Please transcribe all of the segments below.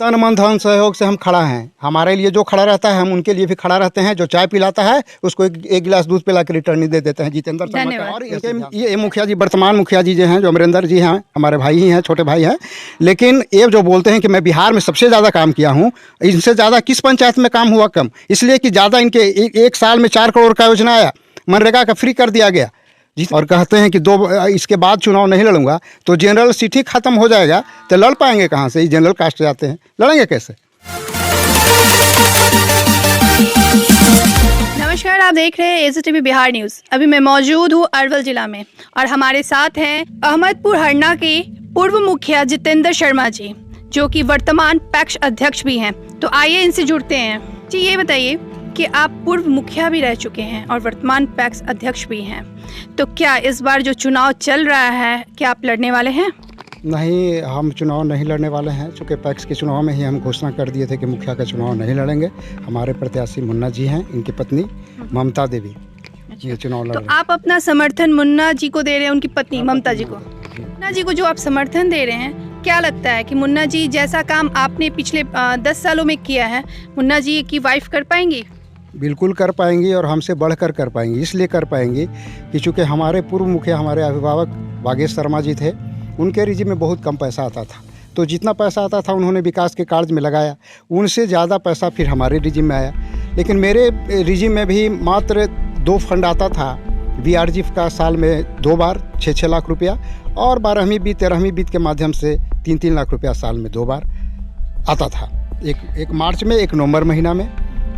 तन मन धन सहयोग से हम खड़ा हैं। हमारे लिए जो खड़ा रहता है हम उनके लिए भी खड़ा रहते हैं। जो चाय पिलाता है उसको एक गिलास दूध पिला के रिटर्न दे देते हैं। जितेंद्र शर्मा का। और इनके ये मुखिया जी, वर्तमान मुखिया जी जो हैं, जो अमरिंदर जी हैं, हमारे भाई ही हैं, छोटे भाई हैं। लेकिन ये जो बोलते हैं कि मैं बिहार में सबसे ज़्यादा काम किया हूँ, इनसे ज़्यादा किस पंचायत में काम हुआ कम? इसलिए कि ज़्यादा इनके एक साल में 4 करोड़ का योजना आया, मनरेगा का फ्री कर दिया गया। और कहते हैं कि इसके बाद चुनाव नहीं लड़ूंगा तो जनरल सीट ही खत्म हो जाएगा, तो लड़ पाएंगे कहाँ से? जनरल कास्ट जाते हैं, लड़ेंगे कैसे? नमस्कार, आप देख रहे हैं एसटीवी बिहार न्यूज़। अभी मैं मौजूद हूँ अरवल जिला में और हमारे साथ हैं अहमदपुर हरना के पूर्व मुखिया जितेंद्र शर्मा जी, जो कि वर्तमान पैक्स अध्यक्ष भी हैं। तो आइए इनसे जुड़ते हैं। जी, ये बताइए कि आप पूर्व मुखिया भी रह चुके हैं और वर्तमान पैक्स अध्यक्ष भी हैं, तो क्या इस बार जो चुनाव चल रहा है क्या आप लड़ने वाले हैं? नहीं, हम चुनाव नहीं लड़ने वाले हैं। चूँकि पैक्स के चुनाव में ही हम घोषणा कर दिए थे कि मुखिया का चुनाव नहीं लड़ेंगे। हमारे प्रत्याशी मुन्ना जी हैं, इनकी पत्नी ममता देवी ये चुनाव लड़ तो रहे हैं। आप अपना समर्थन मुन्ना जी को दे रहे हैं, उनकी पत्नी ममता जी को? मुन्ना जी को जो आप समर्थन दे रहे हैं, क्या लगता है कि मुन्ना जी जैसा काम आपने पिछले 10 सालों में किया है, मुन्ना जी की वाइफ कर पाएंगी? बिल्कुल कर पाएंगी और हमसे बढ़कर कर पाएंगी। इसलिए कर पाएंगी कि चूँकि हमारे पूर्व मुखिया, हमारे अभिभावक वागेश शर्मा जी थे, उनके रिजिम में बहुत कम पैसा आता था। तो जितना पैसा आता था उन्होंने विकास के कार्य में लगाया, उनसे ज़्यादा पैसा फिर हमारे रिजिम में आया। लेकिन मेरे रिजिम में भी मात्र 2 फंड आता था। VRG का साल में 2 बार 6-6 लाख रुपया, और 12वीं बीत 13वीं बीत के माध्यम से 3-3 लाख रुपया साल में 2 बार आता था। एक मार्च में, एक नवंबर महीना में।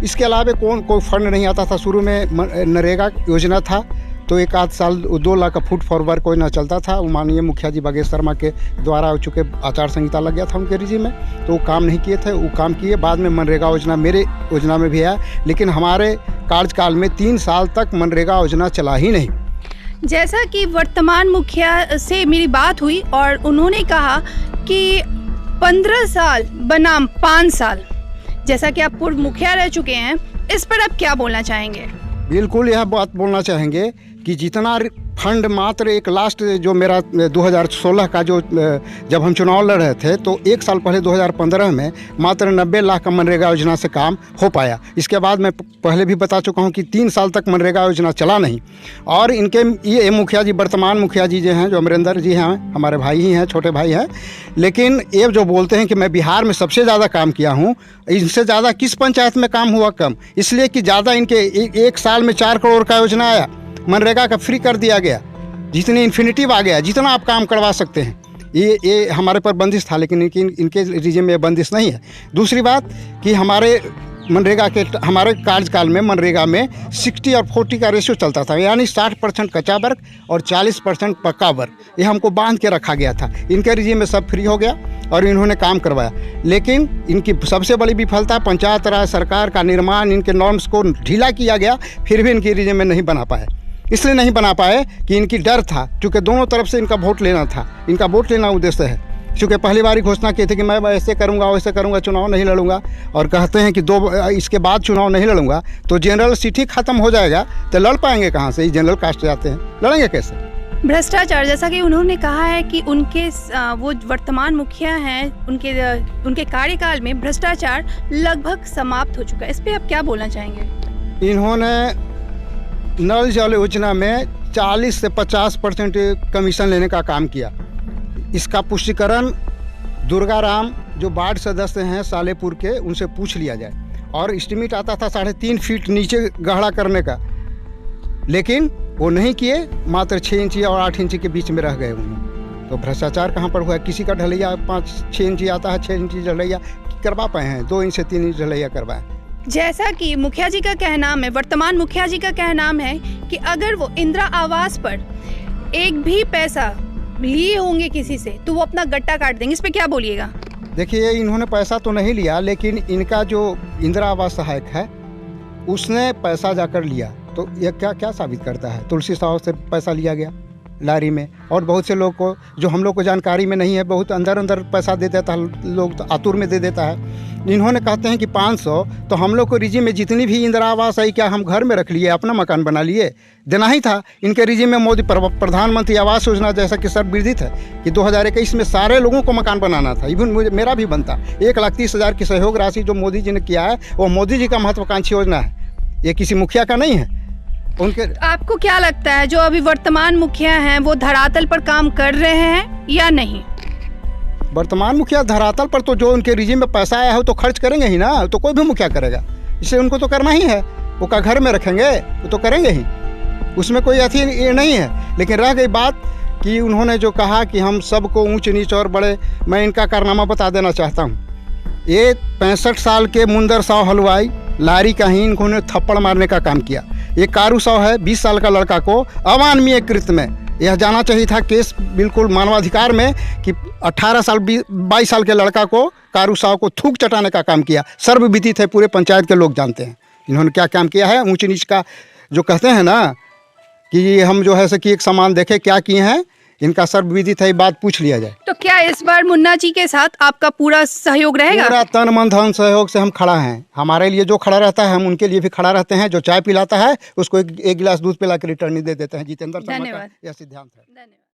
इसके अलावा कोई फंड नहीं आता था। शुरू में नरेगा योजना था, तो 1 आध साल 2 लाख का फुट फॉर वर्क कोई ना चलता था। वो माननीय मुखिया जी वागेश शर्मा के द्वारा चूँकि आचार संहिता लग गया था उनके रिजिम में, तो वो काम नहीं किए थे। वो काम किए बाद में मनरेगा योजना मेरे योजना में भी आया, लेकिन हमारे कार्यकाल में 3 साल तक मनरेगा योजना चला ही नहीं। जैसा कि वर्तमान मुखिया से मेरी बात हुई और उन्होंने कहा कि 15 साल बनाम 5 साल, जैसा कि आप पूर्व मुखिया रह चुके हैं, इस पर आप क्या बोलना चाहेंगे? बिल्कुल यह बात बोलना चाहेंगे कि जितना फंड मात्र एक लास्ट जो मेरा 2016 का जो जब हम चुनाव लड़ रहे थे, तो 1 साल पहले 2015 में मात्र 90 लाख का मनरेगा योजना से काम हो पाया। इसके बाद मैं पहले भी बता चुका हूं कि 3 साल तक मनरेगा योजना चला नहीं। और इनके ये मुखिया जी, वर्तमान मुखिया जी जो हैं, जो अमरिंदर जी हैं, हमारे भाई ही हैं, छोटे भाई हैं। लेकिन ये जो बोलते हैं कि मैं बिहार में सबसे ज़्यादा काम किया हूँ, इनसे ज़्यादा किस पंचायत में काम हुआ कम? इसलिए कि ज़्यादा इनके एक साल में 4 करोड़ का योजना आया, मनरेगा का फ्री कर दिया गया। जितनी इन्फिनिटिव आ गया, जितना आप काम करवा सकते हैं। ये हमारे पर बंदिश था, लेकिन इनके रिजिम में बंदिश नहीं है। दूसरी बात कि हमारे मनरेगा के हमारे कार्यकाल में मनरेगा में 60 और 40 का रेशियो चलता था, यानी 60% कच्चा वर्ग और 40% पक्का वर्ग। ये हमको बांध के रखा गया था। इनके रिजिम में सब फ्री हो गया और इन्होंने काम करवाया। लेकिन इनकी सबसे बड़ी विफलता पंचायत राज सरकार का निर्माण, इनके नॉर्म्स को ढीला किया गया, फिर भी इनकी रिजिम में नहीं बना पाए। इसलिए नहीं बना पाए कि इनकी डर था, क्योंकि दोनों तरफ से इनका वोट लेना था। इनका वोट लेना उद्देश्य है। क्योंकि पहली बार ही घोषणा की थी कि मैं ऐसे करूंगा, वैसे करूंगा, चुनाव नहीं लड़ूंगा, और कहते हैं कि इसके बाद चुनाव नहीं लड़ूंगा तो जनरल सीट ही खत्म हो जाएगा, तो लड़ पाएंगे कहाँ से? जनरल कास्ट जाते हैं, लड़ेंगे कैसे? भ्रष्टाचार, जैसा कि उन्होंने कहा है कि उनके वो वर्तमान मुखिया हैं, उनके कार्यकाल में भ्रष्टाचार लगभग समाप्त हो चुका है। इस पर आप क्या बोलना चाहेंगे? इन्होंने नल जल योजना में 40 से 50% कमीशन लेने का काम किया। इसका पुष्टिकरण दुर्गाराम जो वार्ड सदस्य हैं सालेपुर के, उनसे पूछ लिया जाए। और एस्टीमेट आता था 3.5 फीट नीचे गहरा करने का, लेकिन वो नहीं किए, मात्र 6 इंची और 8 इंची के बीच में रह गए उन्होंने। तो भ्रष्टाचार कहाँ पर हुआ? किसी का ढलैया 5-6 इंची आता है, 6 इंची ढलैया करवा पाए हैं, 2 इंच से 3 इंच ढलैया करवाए। जैसा कि मुखिया जी का कहना है, वर्तमान मुखिया जी का कहना है कि अगर वो इंदिरा आवास पर एक भी पैसा लिए होंगे किसी से तो वो अपना गट्टा काट देंगे। इस पे क्या बोलिएगा? देखिए, इन्होंने पैसा तो नहीं लिया, लेकिन इनका जो इंदिरा आवास सहायक है उसने पैसा जाकर लिया, तो यह क्या साबित करता है? तुलसी साहब से पैसा लिया गया लारी में, और बहुत से लोग को जो हम लोग को जानकारी में नहीं है, बहुत अंदर पैसा दे देता है लोग, तो आतुर में दे देता है। इन्होंने कहते हैं कि 500, तो हम लोग को रिजिम में जितनी भी इंदिरा आवास आई क्या हम घर में रख लिए, अपना मकान बना लिए? देना ही था। इनके रिजिम में मोदी प्रधानमंत्री आवास योजना जैसा कि सर्वविदित है कि 2021 में सारे लोगों को मकान बनाना था, इवन मुझे, मेरा भी बनता। 1,30,000 की सहयोग राशि जो मोदी जी ने किया है वो मोदी जी का महत्वाकांक्षी योजना है, ये किसी मुखिया का नहीं है। उनके आपको क्या लगता है जो अभी वर्तमान मुखिया हैं वो धरातल पर काम कर रहे हैं या नहीं? वर्तमान मुखिया धरातल पर तो जो उनके रिजिम में पैसा आया है वो तो खर्च करेंगे ही ना, तो कोई भी मुखिया करेगा, इससे उनको तो करना ही है। वो का घर में रखेंगे वो तो करेंगे ही, उसमें कोई अथी ये नहीं है। लेकिन रह गई बात कि उन्होंने जो कहा कि हम सबको ऊंच नीच और बड़े, मैं इनका कारनामा बता देना चाहता हूँ। ये 65 साल के मुंदर साव हलवाई लारी का ही इन्होंने थप्पड़ मारने का काम किया। ये कारू साव है 20 साल का लड़का को अमानवीय कृत्य में, यह जाना चाहिए था केस बिल्कुल मानवाधिकार में कि 18 साल 22 साल के लड़का को कारू साव को थूक चटाने का काम किया। सर्वविदित है, पूरे पंचायत के लोग जानते हैं इन्होंने क्या काम किया है। ऊंच नीच का जो कहते हैं ना कि हम जो है सो कि एक समान देखे क्या किए हैं, इनका सर्वविदित है, ये बात पूछ लिया जाए। तो क्या इस बार मुन्ना जी के साथ आपका पूरा सहयोग रहेगा? पूरा तन मन धन सहयोग से हम खड़ा हैं। हमारे लिए जो खड़ा रहता है हम उनके लिए भी खड़ा रहते हैं। जो चाय पिलाता है उसको एक गिलास दूध पिला के रिटर्न दे देते हैं। जितेंद्र शर्मा का यह सिद्धांत है। धन्यवाद।